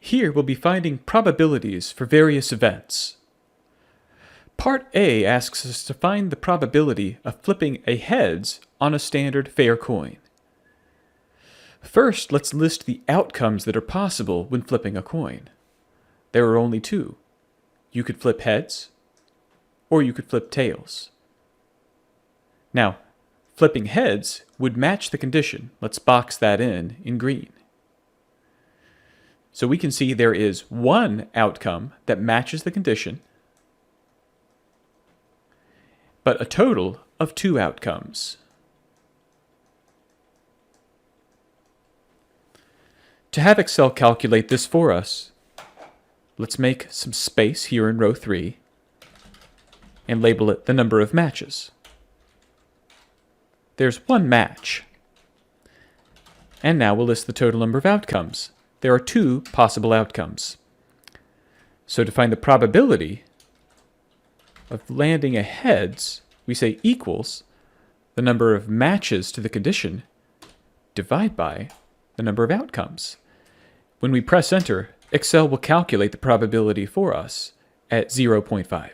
Here we'll be finding probabilities for various events. Part A asks us to find the probability of flipping a heads on a standard fair coin. First, let's list the outcomes that are possible when flipping a coin. There are only two. You could flip heads, or you could flip tails. Now, flipping heads would match the condition. Let's box that in green. So we can see there is one outcome that matches the condition, but a total of two outcomes. To have Excel calculate this for us, let's make some space here in row 3 and label it the number of matches. There's one match. And now we'll list the total number of outcomes. There are two possible outcomes. So to find the probability of landing a heads, we say equals the number of matches to the condition divided by the number of outcomes. When we press enter, Excel will calculate the probability for us at 0.5.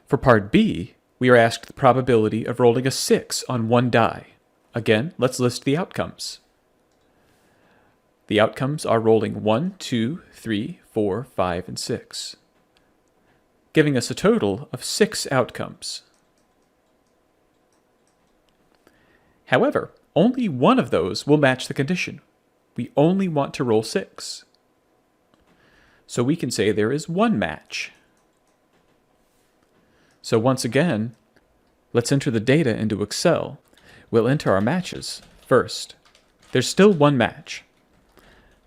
For part B, we are asked the probability of rolling a 6 on one die. Again, let's list the outcomes. The outcomes are rolling 1, 2, 3, 4, 5, and 6, giving us a total of 6 outcomes. However, only one of those will match the condition. We only want to roll 6. So we can say there is one match. So once again, let's enter the data into Excel. We'll enter our matches first. There's still one match.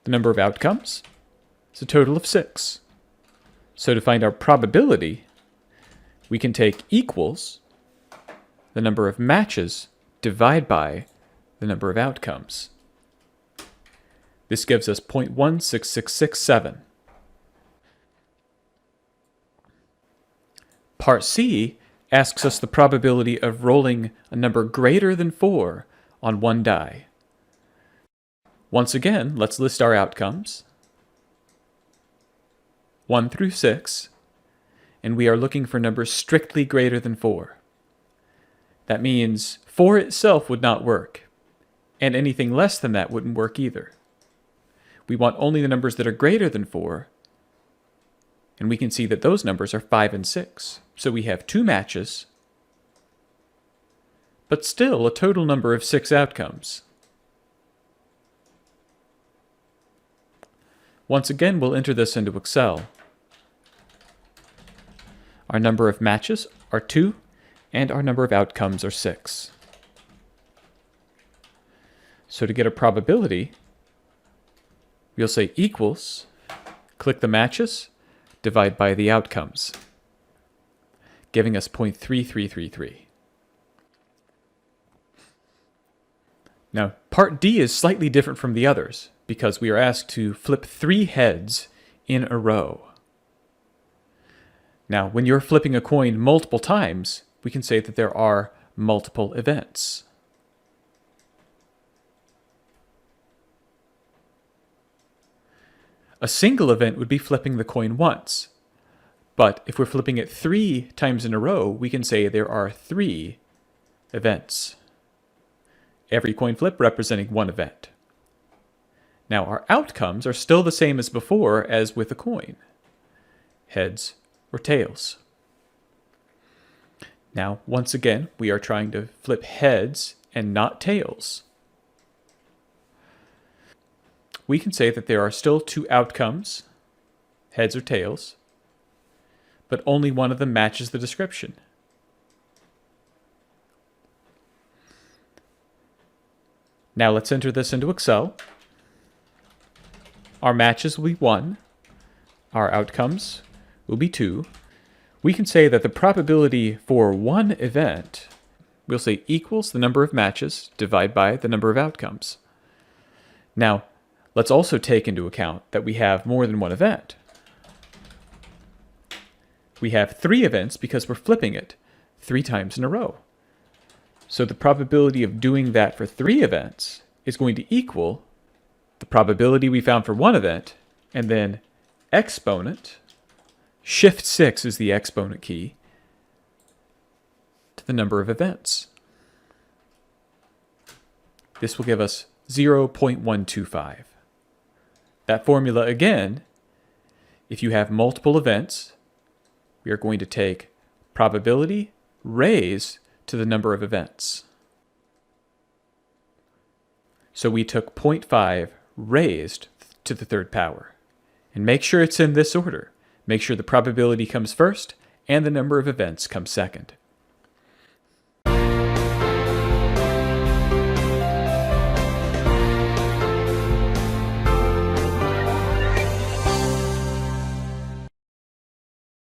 The number of outcomes is a total of 6. So to find our probability, we can take equals the number of matches divided by the number of outcomes. This gives us 0.16667. Part C asks us the probability of rolling a number greater than 4 on one die. Once again, let's list our outcomes, 1 through 6, and we are looking for numbers strictly greater than 4. That means 4 itself would not work, and anything less than that wouldn't work either. We want only the numbers that are greater than 4, and we can see that those numbers are 5 and 6. So we have 2 matches, but still a total number of 6 outcomes. Once again, we'll enter this into Excel. Our number of matches are 2, and our number of outcomes are 6. So to get a probability, we'll say equals, click the matches, divide by the outcomes, giving us 0.3333. Now, part D is slightly different from the others because we are asked to flip 3 heads in a row. Now, when you're flipping a coin multiple times, we can say that there are multiple events. A single event would be flipping the coin once. But if we're flipping it 3 times in a row, we can say there are 3 events. Every coin flip representing one event. Now our outcomes are still the same as before as with a coin. Heads or tails. Now, once again, we are trying to flip heads and not tails. We can say that there are still 2 outcomes, heads or tails, but only one of them matches the description. Now let's enter this into Excel. Our matches will be 1. Our outcomes will be 2. We can say that the probability for one event, we'll say equals the number of matches divided by the number of outcomes. Now, let's also take into account that we have more than one event. We have 3 events because we're flipping it 3 times in a row. So the probability of doing that for 3 events is going to equal the probability we found for one event, and then exponent, shift 6 is the exponent key, to the number of events. This will give us 0.125. That formula again, if you have multiple events, we are going to take probability raised to the number of events. So we took 0.5 raised to the third power. And make sure it's in this order. Make sure the probability comes first and the number of events comes second.